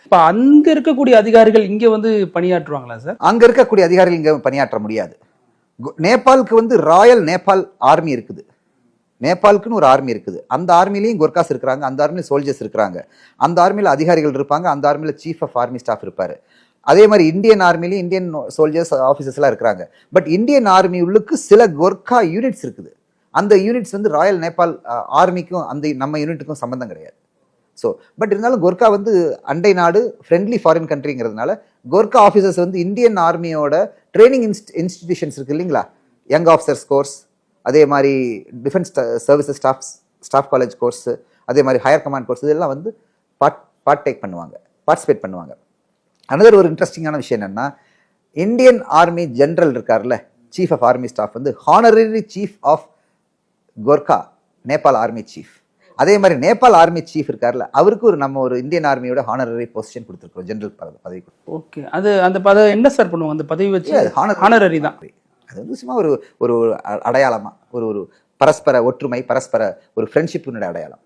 இப்ப அங்க இருக்கக்கூடிய அதிகாரிகள் இங்க வந்து பணியாற்றுவாங்களா சார்? அங்க இருக்கக்கூடிய அதிகாரிகள் இங்க பணியாற்ற முடியாது. நேபாளுக்கு வந்து ராயல் நேபாள் ஆர்மி இருக்குது. நேபாளுக்குன்னு ஒரு ஆர்மி இருக்குது. அந்த ஆர்மிலையும் கோர்காஸ் இருக்கிறாங்க, அந்த ஆர்மியில சோல்ஜர்ஸ் இருக்கிறாங்க, அந்த ஆர்மியில அதிகாரிகள் இருப்பாங்க, அந்த ஆர்மியில சீஃப் ஆஃப் ஆர்மி ஸ்டாஃப் இருப்பாரு. அதே மாதிரி இந்தியன் ஆர்மிலையும் இந்தியன் சோல்ஜர்ஸ் ஆஃபீஸர்ஸ் எல்லாம் இருக்கிறாங்க. பட் இந்தியன் ஆர்மி உள்ளுக்கு சில கோர்கா யூனிட்ஸ் இருக்குது. அந்த யூனிட்ஸ் வந்து ராயல் நேபாள் ஆர்மிக்கும் அந்த நம்ம யூனிட்டுக்கும் சம்பந்தம் கிடையாது. ஸோ பட் இருந்தாலும் கோர்கா வந்து அண்டை நாடு, ஃப்ரெண்ட்லி ஃபாரின் கண்ட்ரிங்கிறதுனால கோர்கா ஆஃபீஸர்ஸ் வந்து இந்தியன் ஆர்மியோட ட்ரைனிங் இன்ஸ்டிடியூஷன்ஸ் இருக்கு இல்லைங்களா, யங் ஆஃபீஸர்ஸ் கோர்ஸ், அதே மாதிரி defence services staff college course, அதே மாதிரி ஹையர் கமாண்ட் கோர்ஸ், இதெல்லாம் வந்து பார்ட்டிசிபேட் பண்ணுவாங்க. அனதர் ஒரு இன்ட்ரெஸ்டிங்கான விஷயம் என்னன்னா, இந்தியன் ஆர்மி ஜெனரல் இருக்கார்ல, சீஃப் ஆஃப் ஆர்மி ஸ்டாஃப் வந்து honorary chief of Gorkha Nepal army chief. அதே மாதிரி நேபாள் ஆர்மி சீஃப் இருக்கார்ல, அவருக்கு நம்ம ஒரு இந்தியன் ஆர்மியோட ஹானரரி பொசிஷன் கொடுத்துருக்கோம், ஜெனரல் பதவி. ஓகே, அது அந்த பதவி என்ன சார் பண்ணுவாங்க? அந்த பதவி வச்சு ஹானரரி தான். அது வந்து சும்மா ஒரு அடையாளமா, ஒரு பரஸ்பர ஒற்றுமை, பரஸ்பர ஒரு ஃப்ரெண்ட்ஷிப்பினுடைய அடையாளம்.